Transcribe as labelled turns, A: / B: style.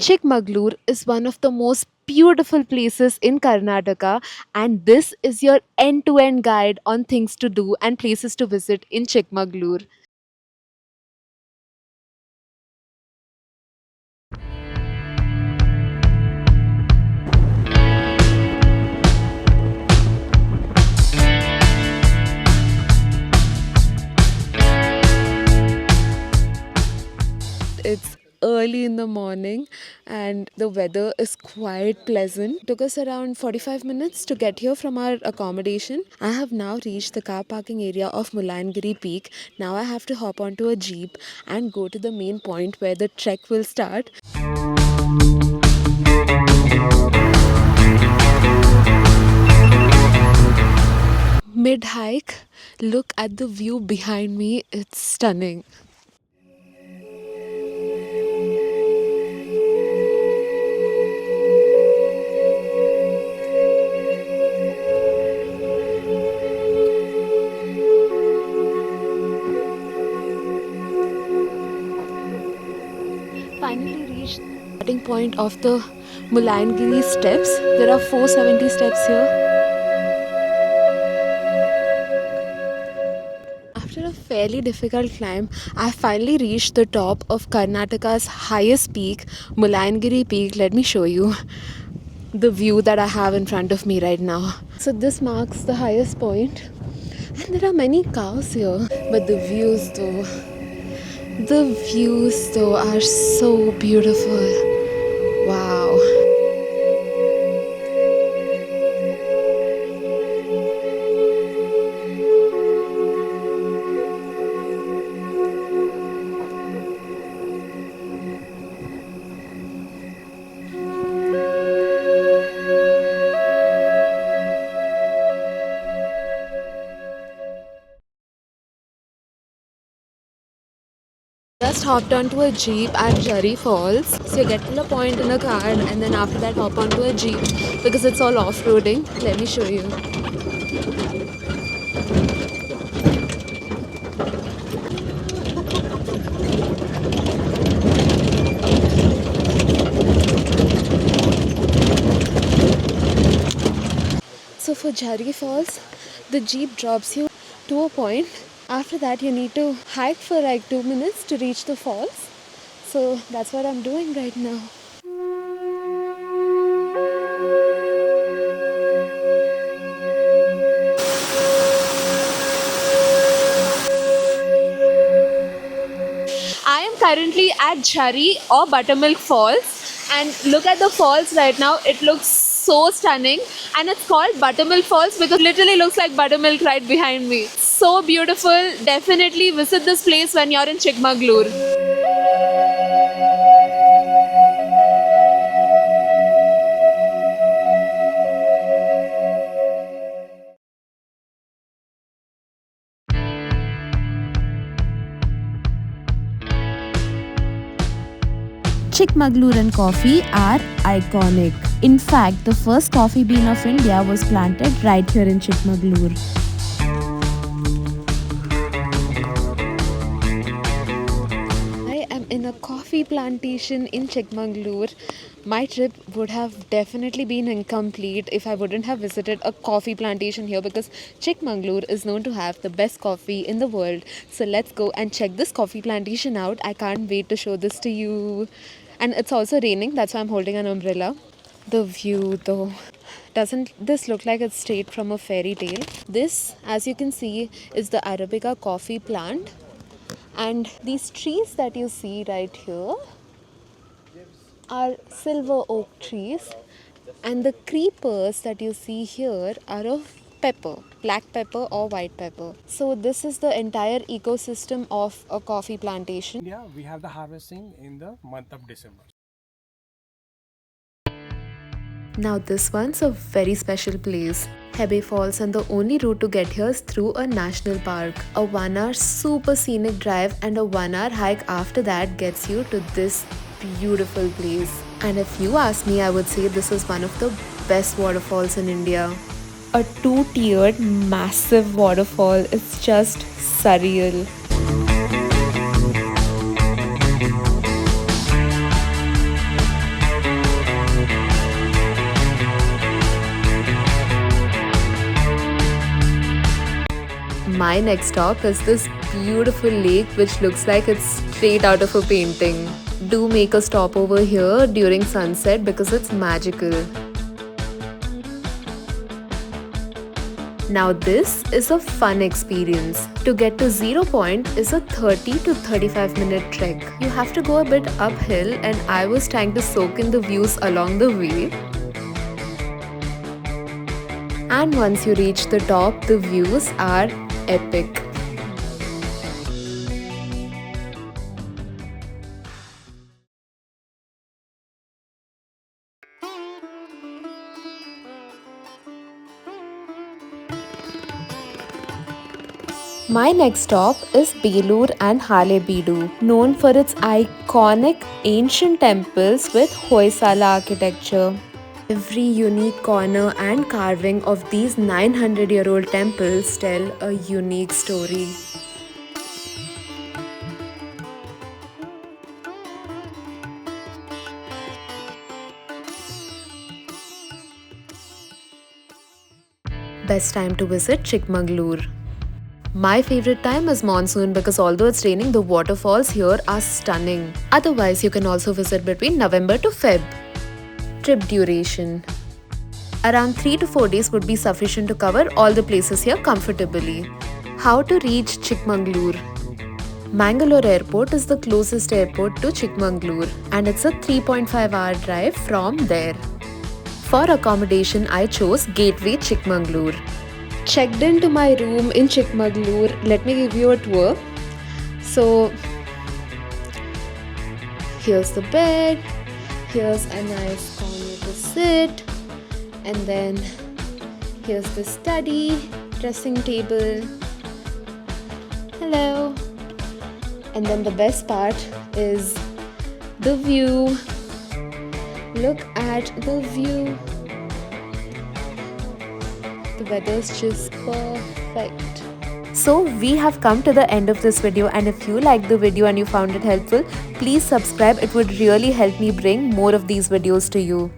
A: Chikmagalur is one of the most beautiful places in Karnataka, and this is your end to end guide on things to do and places to visit in Chikmagalur. It's early in the morning and the weather is quite pleasant. Took us around 45 minutes to get here from our accommodation. I have now reached the car parking area of Mulayanagiri peak. Now I have to hop onto a jeep and go to the main point where the trek will start. Mid hike, look at the view behind me, it's stunning. Finally reached the starting point of the Mulayanagiri steps. There are 470 steps here. After a fairly difficult climb, I finally reached the top of Karnataka's highest peak, Mullayanagiri peak. Let me show you the view that I have in front of me right now. So this marks the highest point, and there are many cows here, but the views though are so beautiful. Wow. Just hopped onto a jeep at Jari Falls. So you get to the point in a car and then after that hop onto a jeep because it's all off-roading. Let me show you. So for Jhari Falls, the jeep drops you to a point. After that, you need to hike for like 2 minutes to reach the falls. So that's what I'm doing right now. I am currently at Jhari or Buttermilk Falls, and look at the falls right now. It looks so stunning, and it's called Buttermilk Falls because it literally looks like buttermilk right behind me. So beautiful. Definitely visit this place when you're in Chikmagalur.
B: Chikmagalur and coffee are iconic. In fact, the first coffee bean of India was planted right here in Chikmagalur.
A: I am in a coffee plantation in Chikmagalur. My trip would have definitely been incomplete if I wouldn't have visited a coffee plantation here because Chikmagalur is known to have the best coffee in the world. So let's go and check this coffee plantation out. I can't wait to show this to you. And it's also raining, that's why I'm holding an umbrella. The view though. Doesn't this look like it's straight from a fairy tale? This, as you can see, is the Arabica coffee plant. And these trees that you see right here are silver oak trees, and the creepers that you see here are of pepper, black pepper or white pepper. So this is the entire ecosystem of a coffee plantation.
C: India, we have the harvesting in the month of December.
A: Now this one's a very special place. Hebbe Falls, and the only route to get here is through a national park. A 1 hour super scenic drive and a 1 hour hike after that gets you to this beautiful place. And if you ask me, I would say this is one of the best waterfalls in India. A two-tiered massive waterfall. It's just surreal. My next stop is this beautiful lake which looks like it's straight out of a painting. Do make a stop over here during sunset because it's magical. Now this is a fun experience. To get to Zero Point is a 30 to 35 minute trek. You have to go a bit uphill and I was trying to soak in the views along the way. And once you reach the top, the views are epic. My next stop is Belur and Halebeedu, known for its iconic ancient temples with Hoysala architecture. Every unique corner and carving of these 900-year-old temples tell a unique story. Best time to visit Chikmagalur. My favorite time is monsoon because although it's raining, the waterfalls here are stunning. Otherwise, you can also visit between November to Feb. Trip duration. Around 3 to 4 days would be sufficient to cover all the places here comfortably. How to reach Chikmagalur? Mangalore airport is the closest airport to Chikmagalur and it's a 3.5-hour drive from there. For accommodation, I chose Gateway Chikmagalur. Checked into my room in Chikmagalur. Let me give you a tour. So here's the bed, here's a nice corner to sit, and then here's the study, dressing table. Hello. And then the best part is the view. Look at the view. The weather's just perfect. So we have come to the end of this video, and if you liked the video and you found it helpful, please subscribe. It would really help me bring more of these videos to you.